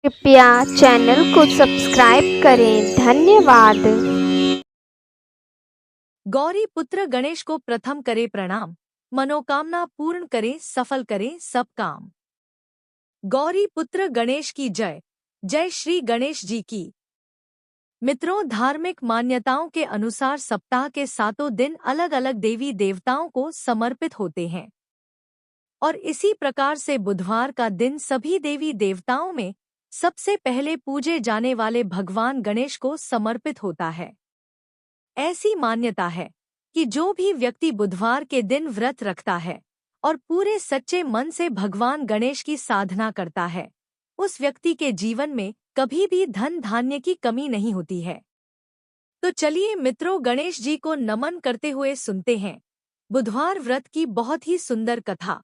कृपया चैनल को सब्सक्राइब करें। धन्यवाद। गौरी पुत्र गणेश को प्रथम करे प्रणाम, मनोकामना पूर्ण करे, सफल करे सब काम। गौरी पुत्र गणेश की जय। जय श्री गणेश जी की। मित्रों, धार्मिक मान्यताओं के अनुसार सप्ताह के 7 दिन अलग अलग देवी देवताओं को समर्पित होते हैं और इसी प्रकार से बुधवार का दिन सभी देवी देवताओं में सबसे पहले पूजे जाने वाले भगवान गणेश को समर्पित होता है। ऐसी मान्यता है कि जो भी व्यक्ति बुधवार के दिन व्रत रखता है और पूरे सच्चे मन से भगवान गणेश की साधना करता है, उस व्यक्ति के जीवन में कभी भी धन धान्य की कमी नहीं होती है। तो चलिए मित्रों, गणेश जी को नमन करते हुए सुनते हैं बुधवार व्रत की बहुत ही सुंदर कथा।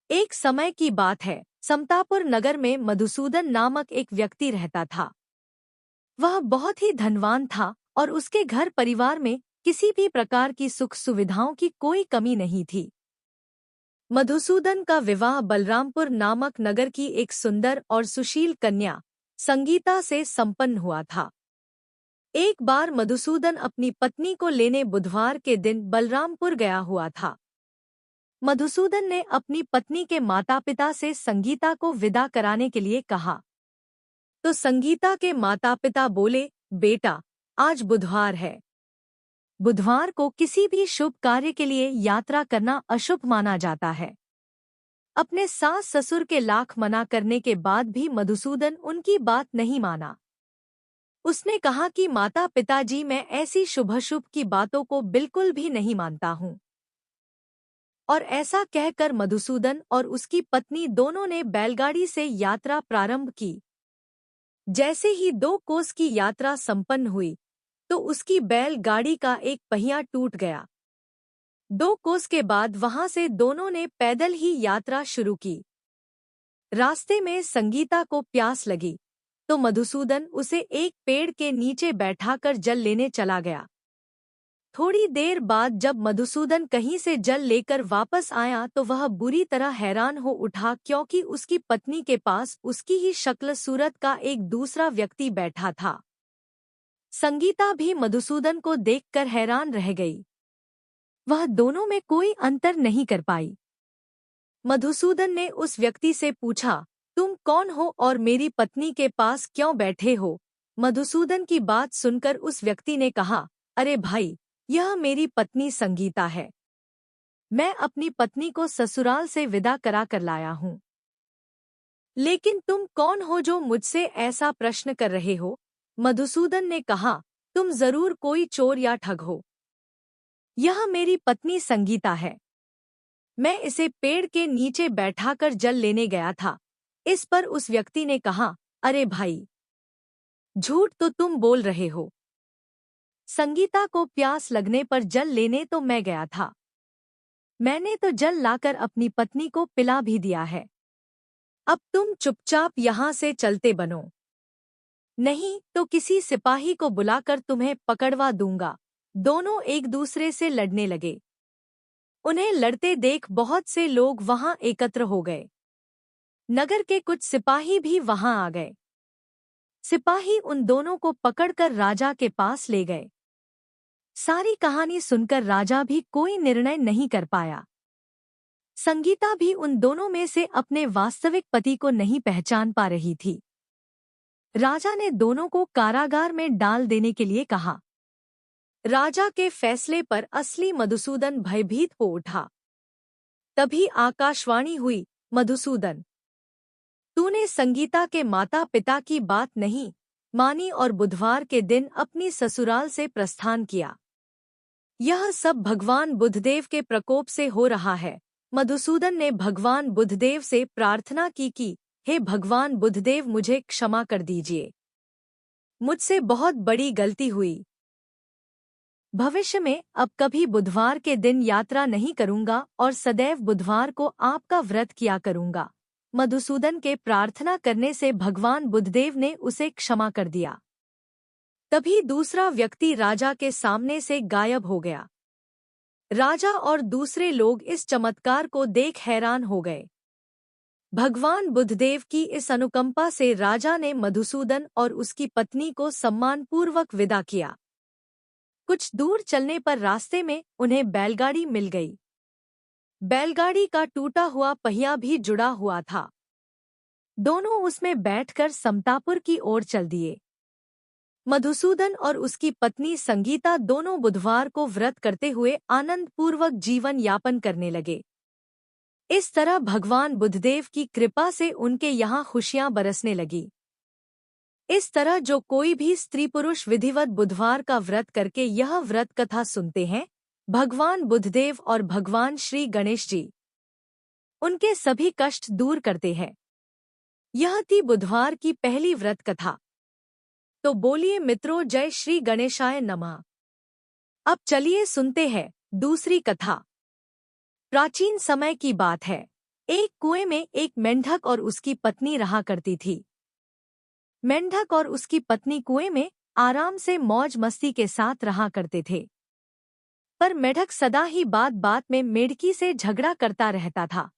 एक समय की बात है, समतापुर नगर में मधुसूदन नामक एक व्यक्ति रहता था। वह बहुत ही धनवान था और उसके घर परिवार में किसी भी प्रकार की सुख सुविधाओं की कोई कमी नहीं थी। मधुसूदन का विवाह बलरामपुर नामक नगर की एक सुंदर और सुशील कन्या संगीता से संपन्न हुआ था। एक बार मधुसूदन अपनी पत्नी को लेने बुधवार के दिन बलरामपुर गया हुआ था। मधुसूदन ने अपनी पत्नी के माता पिता से संगीता को विदा कराने के लिए कहा, तो संगीता के माता पिता बोले, बेटा, आज बुधवार है। बुधवार को किसी भी शुभ कार्य के लिए यात्रा करना अशुभ माना जाता है। अपने सास ससुर के लाख मना करने के बाद भी मधुसूदन उनकी बात नहीं माना। उसने कहा कि माता पिताजी, मैं ऐसी शुभ की बातों को बिल्कुल भी नहीं मानता हूँ। और ऐसा कहकर मधुसूदन और उसकी पत्नी दोनों ने बैलगाड़ी से यात्रा प्रारंभ की। जैसे ही 2 कोस की यात्रा संपन्न हुई तो उसकी बैलगाड़ी का एक पहिया टूट गया। 2 कोस के बाद वहां से दोनों ने पैदल ही यात्रा शुरू की। रास्ते में संगीता को प्यास लगी तो मधुसूदन उसे एक पेड़ के नीचे बैठाकर जल लेने चला गया। थोड़ी देर बाद जब मधुसूदन कहीं से जल लेकर वापस आया तो वह बुरी तरह हैरान हो उठा, क्योंकि उसकी पत्नी के पास उसकी ही शक्ल सूरत का एक दूसरा व्यक्ति बैठा था। संगीता भी मधुसूदन को देखकर हैरान रह गई। वह दोनों में कोई अंतर नहीं कर पाई। मधुसूदन ने उस व्यक्ति से पूछा, तुम कौन हो और मेरी पत्नी के पास क्यों बैठे हो? मधुसूदन की बात सुनकर उस व्यक्ति ने कहा, अरे भाई, यह मेरी पत्नी संगीता है। मैं अपनी पत्नी को ससुराल से विदा करा कर लाया हूँ। लेकिन तुम कौन हो जो मुझसे ऐसा प्रश्न कर रहे हो? मधुसूदन ने कहा, तुम जरूर कोई चोर या ठग हो। यह मेरी पत्नी संगीता है। मैं इसे पेड़ के नीचे बैठाकर जल लेने गया था। इस पर उस व्यक्ति ने कहा, अरे भाई, झूठ तो तुम बोल रहे हो। संगीता को प्यास लगने पर जल लेने तो मैं गया था। मैंने तो जल लाकर अपनी पत्नी को पिला भी दिया है। अब तुम चुपचाप यहाँ से चलते बनो, नहीं तो किसी सिपाही को बुलाकर तुम्हें पकड़वा दूंगा। दोनों एक दूसरे से लड़ने लगे। उन्हें लड़ते देख बहुत से लोग वहां एकत्र हो गए। नगर के कुछ सिपाही भी वहां आ गए। सिपाही उन दोनों को पकड़कर राजा के पास ले गए। सारी कहानी सुनकर राजा भी कोई निर्णय नहीं कर पाया। संगीता भी उन दोनों में से अपने वास्तविक पति को नहीं पहचान पा रही थी। राजा ने दोनों को कारागार में डाल देने के लिए कहा। राजा के फैसले पर असली मधुसूदन भयभीत हो उठा। तभी आकाशवाणी हुई, मधुसूदन, तूने संगीता के माता पिता की बात नहीं मानी और बुधवार के दिन अपनी ससुराल से प्रस्थान किया। यह सब भगवान बुधदेव के प्रकोप से हो रहा है। मधुसूदन ने भगवान बुधदेव से प्रार्थना की कि हे भगवान बुधदेव, मुझे क्षमा कर दीजिए। मुझसे बहुत बड़ी गलती हुई। भविष्य में अब कभी बुधवार के दिन यात्रा नहीं करूंगा और सदैव बुधवार को आपका व्रत किया करूंगा। मधुसूदन के प्रार्थना करने से भगवान बुधदेव ने उसे क्षमा कर दिया। तभी दूसरा व्यक्ति राजा के सामने से गायब हो गया। राजा और दूसरे लोग इस चमत्कार को देख हैरान हो गए। भगवान बुद्धदेव की इस अनुकंपा से राजा ने मधुसूदन और उसकी पत्नी को सम्मानपूर्वक विदा किया। कुछ दूर चलने पर रास्ते में उन्हें बैलगाड़ी मिल गई। बैलगाड़ी का टूटा हुआ पहिया भी जुड़ा हुआ था। दोनों उसमें बैठकर समतापुर की ओर चल दिए। मधुसूदन और उसकी पत्नी संगीता दोनों बुधवार को व्रत करते हुए आनंदपूर्वक जीवन यापन करने लगे। इस तरह भगवान बुद्धदेव की कृपा से उनके यहाँ खुशियां बरसने लगी। इस तरह जो कोई भी स्त्री पुरुष विधिवत बुधवार का व्रत करके यह व्रत कथा सुनते हैं, भगवान बुद्धदेव और भगवान श्री गणेश जी उनके सभी कष्ट दूर करते हैं। यह थी बुधवार की पहली व्रत कथा। तो बोलिए मित्रों, जय श्री गणेशाय नमः। अब चलिए सुनते हैं दूसरी कथा। प्राचीन समय की बात है। एक कुएं में एक मेंढक और उसकी पत्नी रहा करती थी। मेंढक और उसकी पत्नी कुएं में आराम से मौज मस्ती के साथ रहा करते थे। पर मेंढक सदा ही बात बात में मेढकी से झगड़ा करता रहता था,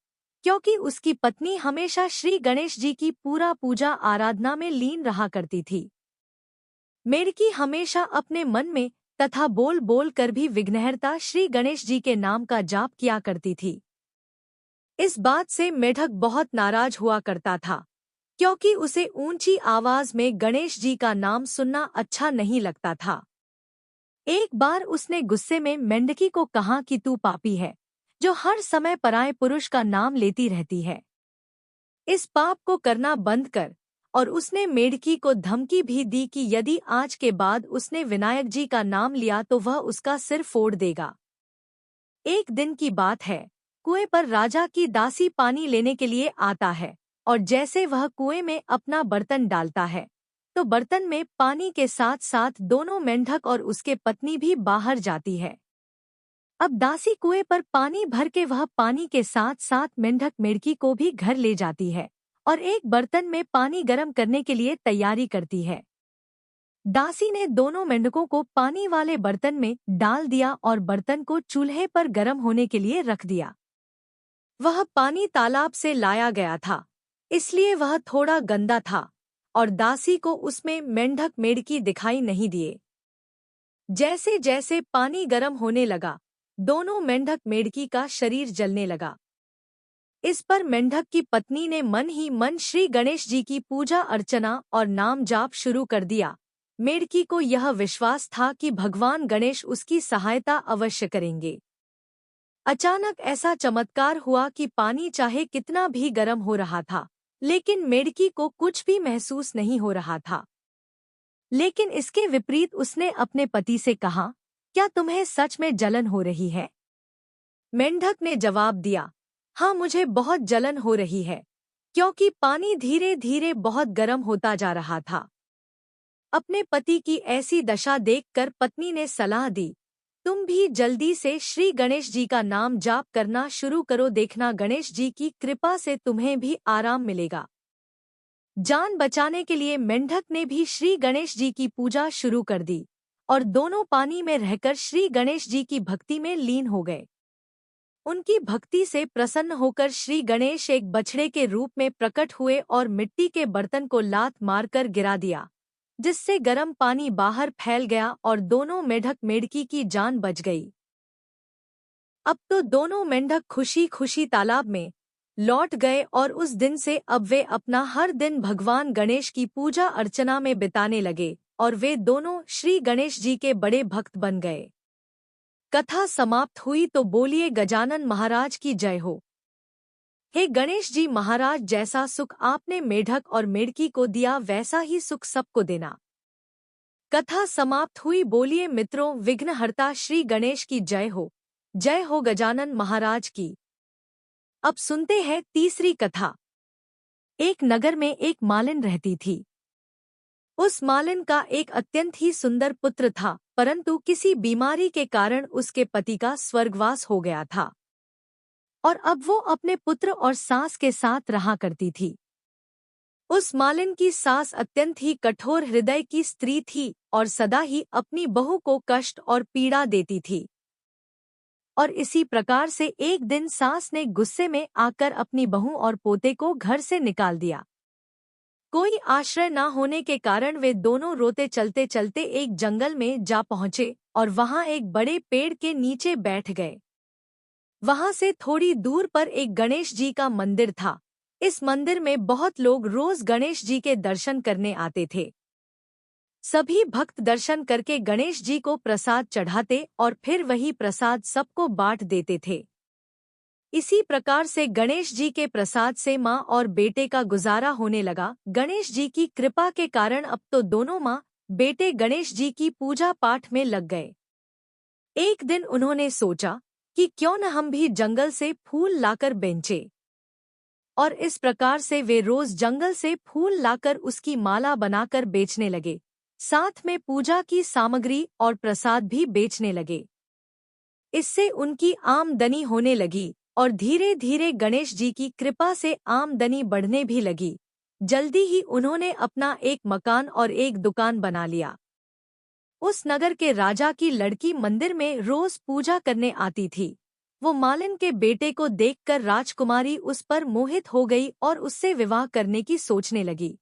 क्योंकि उसकी पत्नी हमेशा श्री गणेश जी की पूजा आराधना में लीन रहा करती थी। मेढकी हमेशा अपने मन में तथा बोल बोल कर भी विघ्नहर्ता श्री गणेश जी के नाम का जाप किया करती थी। इस बात से मेढक बहुत नाराज हुआ करता था, क्योंकि उसे ऊंची आवाज में गणेश जी का नाम सुनना अच्छा नहीं लगता था। एक बार उसने गुस्से में मेंढकी को कहा कि तू पापी है, जो हर समय पराये पुरुष का नाम लेती रहती है। इस पाप को करना बंद कर। और उसने मेढकी को धमकी भी दी कि यदि आज के बाद उसने विनायक जी का नाम लिया तो वह उसका सिर फोड़ देगा। एक दिन की बात है, कुएं पर राजा की दासी पानी लेने के लिए आता है, और जैसे वह कुएं में अपना बर्तन डालता है तो बर्तन में पानी के साथ साथ दोनों मेंढक और उसके पत्नी भी बाहर जाती है। अब दासी कुएं पर पानी भर के वह पानी के साथ साथ मेंढक मेढकी को भी घर ले जाती है और एक बर्तन में पानी गर्म करने के लिए तैयारी करती है। दासी ने दोनों मेंढकों को पानी वाले बर्तन में डाल दिया और बर्तन को चूल्हे पर गर्म होने के लिए रख दिया। वह पानी तालाब से लाया गया था, इसलिए वह थोड़ा गंदा था और दासी को उसमें मेंढक मेढकी दिखाई नहीं दिए। जैसे जैसे पानी गर्म होने लगा, दोनों मेंढक मेढकी का शरीर जलने लगा। इस पर मेंढक की पत्नी ने मन ही मन श्री गणेश जी की पूजा अर्चना और नाम जाप शुरू कर दिया। मेढकी को यह विश्वास था कि भगवान गणेश उसकी सहायता अवश्य करेंगे। अचानक ऐसा चमत्कार हुआ कि पानी चाहे कितना भी गर्म हो रहा था, लेकिन मेढकी को कुछ भी महसूस नहीं हो रहा था। लेकिन इसके विपरीत उसने अपने पति से कहा, क्या तुम्हें सच में जलन हो रही है? मेंढक ने जवाब दिया, हाँ, मुझे बहुत जलन हो रही है, क्योंकि पानी धीरे धीरे बहुत गर्म होता जा रहा था। अपने पति की ऐसी दशा देखकर पत्नी ने सलाह दी, तुम भी जल्दी से श्री गणेश जी का नाम जाप करना शुरू करो, देखना गणेश जी की कृपा से तुम्हें भी आराम मिलेगा। जान बचाने के लिए मेंढक ने भी श्री गणेश जी की पूजा शुरू कर दी और दोनों पानी में रहकर श्री गणेश जी की भक्ति में लीन हो गए। उनकी भक्ति से प्रसन्न होकर श्री गणेश एक बछड़े के रूप में प्रकट हुए और मिट्टी के बर्तन को लात मारकर गिरा दिया, जिससे गर्म पानी बाहर फैल गया और दोनों मेंढक मेढकी की जान बच गई। अब तो दोनों मेंढक खुशी खुशी तालाब में लौट गए और उस दिन से अब वे अपना हर दिन भगवान गणेश की पूजा अर्चना में बिताने लगे और वे दोनों श्री गणेश जी के बड़े भक्त बन गए। कथा समाप्त हुई तो बोलिए गजानन महाराज की जय हो। हे गणेश जी महाराज, जैसा सुख आपने मेढक और मेढकी को दिया वैसा ही सुख सबको देना। कथा समाप्त हुई। बोलिए मित्रों, विघ्नहर्ता श्री गणेश की जय हो गजानन महाराज की। अब सुनते हैं तीसरी कथा। एक नगर में एक मालिन रहती थी। उस मालिन का एक अत्यंत ही सुंदर पुत्र था, परंतु किसी बीमारी के कारण उसके पति का स्वर्गवास हो गया था और अब वो अपने पुत्र और सास के साथ रहा करती थी। उस मालिन की सास अत्यंत ही कठोर हृदय की स्त्री थी और सदा ही अपनी बहू को कष्ट और पीड़ा देती थी। और इसी प्रकार से एक दिन सास ने गुस्से में आकर अपनी बहू और पोते को घर से निकाल दिया। कोई आश्रय न होने के कारण वे दोनों रोते चलते चलते एक जंगल में जा पहुंचे और वहां एक बड़े पेड़ के नीचे बैठ गए। वहां से थोड़ी दूर पर एक गणेश जी का मंदिर था। इस मंदिर में बहुत लोग रोज गणेश जी के दर्शन करने आते थे। सभी भक्त दर्शन करके गणेश जी को प्रसाद चढ़ाते और फिर वही प्रसाद सबको बांट देते थे। इसी प्रकार से गणेश जी के प्रसाद से माँ और बेटे का गुजारा होने लगा। गणेश जी की कृपा के कारण अब तो दोनों माँ बेटे गणेश जी की पूजा पाठ में लग गए। एक दिन उन्होंने सोचा कि क्यों न हम भी जंगल से फूल लाकर बेचें, और इस प्रकार से वे रोज जंगल से फूल लाकर उसकी माला बनाकर बेचने लगे। साथ में पूजा की सामग्री और प्रसाद भी बेचने लगे। इससे उनकी आमदनी होने लगी और धीरे धीरे गणेश जी की कृपा से आमदनी बढ़ने भी लगी। जल्दी ही उन्होंने अपना एक मकान और एक दुकान बना लिया। उस नगर के राजा की लड़की मंदिर में रोज पूजा करने आती थी। वो मालिन के बेटे को देखकर राजकुमारी उस पर मोहित हो गई और उससे विवाह करने की सोचने लगी।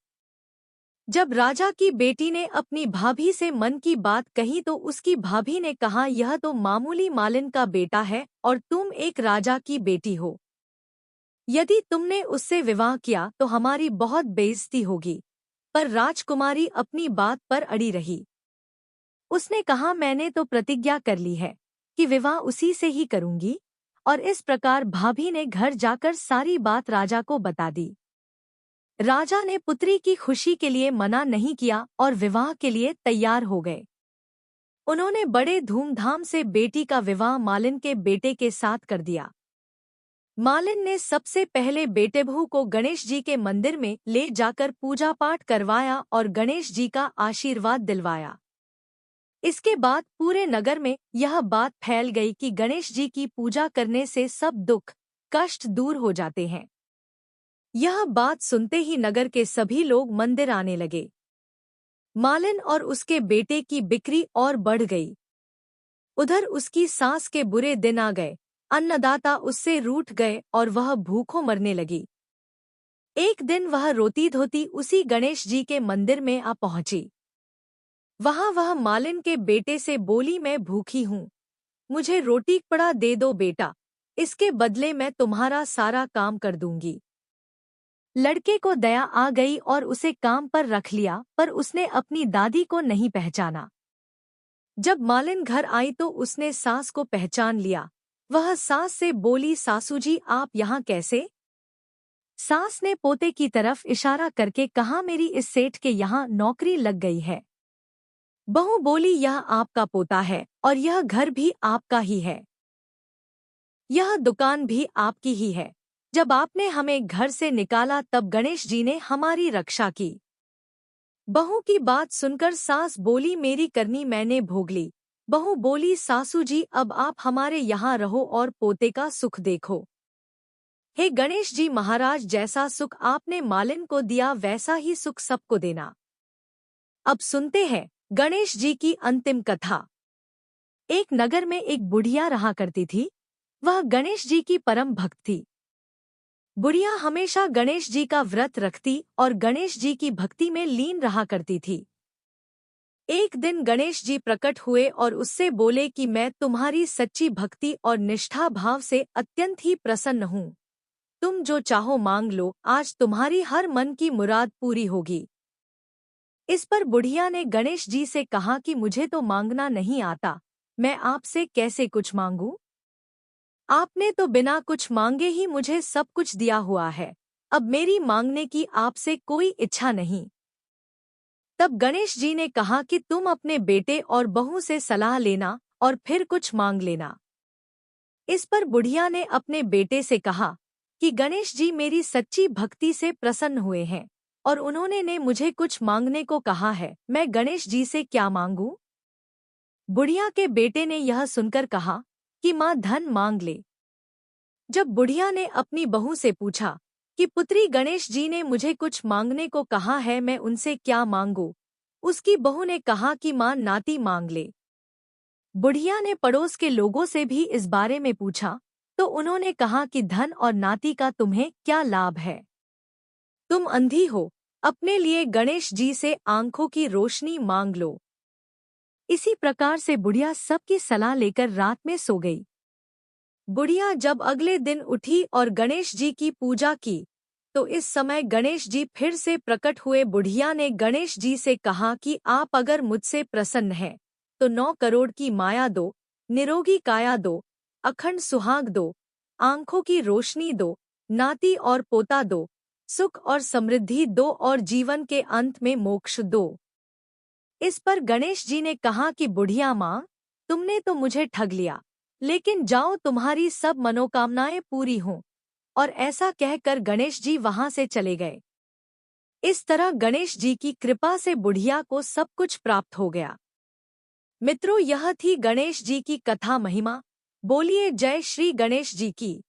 जब राजा की बेटी ने अपनी भाभी से मन की बात कही तो उसकी भाभी ने कहा, यह तो मामूली मालिन का बेटा है और तुम एक राजा की बेटी हो। यदि तुमने उससे विवाह किया तो हमारी बहुत बेइज्जती होगी। पर राजकुमारी अपनी बात पर अड़ी रही। उसने कहा, मैंने तो प्रतिज्ञा कर ली है कि विवाह उसी से ही करूंगी। और इस प्रकार भाभी ने घर जाकर सारी बात राजा को बता दी। राजा ने पुत्री की खुशी के लिए मना नहीं किया और विवाह के लिए तैयार हो गए। उन्होंने बड़े धूमधाम से बेटी का विवाह मालिन के बेटे के साथ कर दिया। मालिन ने सबसे पहले बेटे बहू को गणेश जी के मंदिर में ले जाकर पूजा पाठ करवाया और गणेश जी का आशीर्वाद दिलवाया। इसके बाद पूरे नगर में यह बात फैल गई कि गणेश जी की पूजा करने से सब दुख कष्ट दूर हो जाते हैं। यह बात सुनते ही नगर के सभी लोग मंदिर आने लगे। मालिन और उसके बेटे की बिक्री और बढ़ गई। उधर उसकी सास के बुरे दिन आ गए। अन्नदाता उससे रूठ गए और वह भूखों मरने लगी। एक दिन वह रोती धोती उसी गणेश जी के मंदिर में आ पहुंची। वहां वह मालिन के बेटे से बोली, मैं भूखी हूँ, मुझे रोटी कपड़ा दे दो बेटा, इसके बदले मैं तुम्हारा सारा काम कर दूंगी। लड़के को दया आ गई और उसे काम पर रख लिया, पर उसने अपनी दादी को नहीं पहचाना। जब मालिन घर आई तो उसने सास को पहचान लिया। वह सास से बोली, सासू जी आप यहाँ कैसे? सास ने पोते की तरफ इशारा करके कहा, मेरी इस सेठ के यहाँ नौकरी लग गई है। बहू बोली, यह आपका पोता है और यह घर भी आपका ही है, यह दुकान भी आपकी ही है। जब आपने हमें घर से निकाला तब गणेश जी ने हमारी रक्षा की। बहू की बात सुनकर सास बोली, मेरी करनी मैंने भोग ली। बहू बोली, सासू जी अब आप हमारे यहाँ रहो और पोते का सुख देखो। हे गणेश जी महाराज, जैसा सुख आपने मालिन को दिया वैसा ही सुख सबको देना। अब सुनते हैं गणेश जी की अंतिम कथा। एक नगर में एक बुढ़िया रहा करती थी। वह गणेश जी की परम भक्त थी। बुढ़िया हमेशा गणेश जी का व्रत रखती और गणेश जी की भक्ति में लीन रहा करती थी। एक दिन गणेश जी प्रकट हुए और उससे बोले कि मैं तुम्हारी सच्ची भक्ति और निष्ठा भाव से अत्यंत ही प्रसन्न हूँ। तुम जो चाहो मांग लो, आज तुम्हारी हर मन की मुराद पूरी होगी। इस पर बुढ़िया ने गणेश जी से कहा कि मुझे तो मांगना नहीं आता, मैं आपसे कैसे कुछ मांगूं? आपने तो बिना कुछ मांगे ही मुझे सब कुछ दिया हुआ है। अब मेरी मांगने की आपसे कोई इच्छा नहीं। तब गणेश जी ने कहा कि तुम अपने बेटे और बहू से सलाह लेना और फिर कुछ मांग लेना। इस पर बुढ़िया ने अपने बेटे से कहा कि गणेश जी मेरी सच्ची भक्ति से प्रसन्न हुए हैं और उन्होंने ने मुझे कुछ मांगने को कहा है, मैं गणेश जी से क्या मांगूं? बुढ़िया के बेटे ने यह सुनकर कहा कि माँ धन मांग ले। जब बुढ़िया ने अपनी बहू से पूछा कि पुत्री, गणेश जी ने मुझे कुछ मांगने को कहा है, मैं उनसे क्या मांगूं? उसकी बहू ने कहा कि माँ नाती मांग ले। बुढ़िया ने पड़ोस के लोगों से भी इस बारे में पूछा, तो उन्होंने कहा कि धन और नाती का तुम्हें क्या लाभ है? तुम अंधी हो, अपने लिए गणेश जी से आंखों की रोशनी मांग लो। इसी प्रकार से बुढ़िया सबकी सलाह लेकर रात में सो गई। बुढ़िया जब अगले दिन उठी और गणेश जी की पूजा की, तो इस समय गणेश जी फिर से प्रकट हुए। बुढ़िया ने गणेश जी से कहा कि आप अगर मुझसे प्रसन्न हैं, तो 9 करोड़ की माया दो, निरोगी काया दो, अखंड सुहाग दो, आंखों की रोशनी दो, नाती और पोता दो, सुख और समृद्धि दो और जीवन के अंत में मोक्ष दो। इस पर गणेश जी ने कहा कि बुढ़िया माँ, तुमने तो मुझे ठग लिया, लेकिन जाओ तुम्हारी सब मनोकामनाएं पूरी हों। और ऐसा कहकर गणेश जी वहां से चले गए। इस तरह गणेश जी की कृपा से बुढ़िया को सब कुछ प्राप्त हो गया। मित्रों, यह थी गणेश जी की कथा महिमा। बोलिए जय श्री गणेश जी की।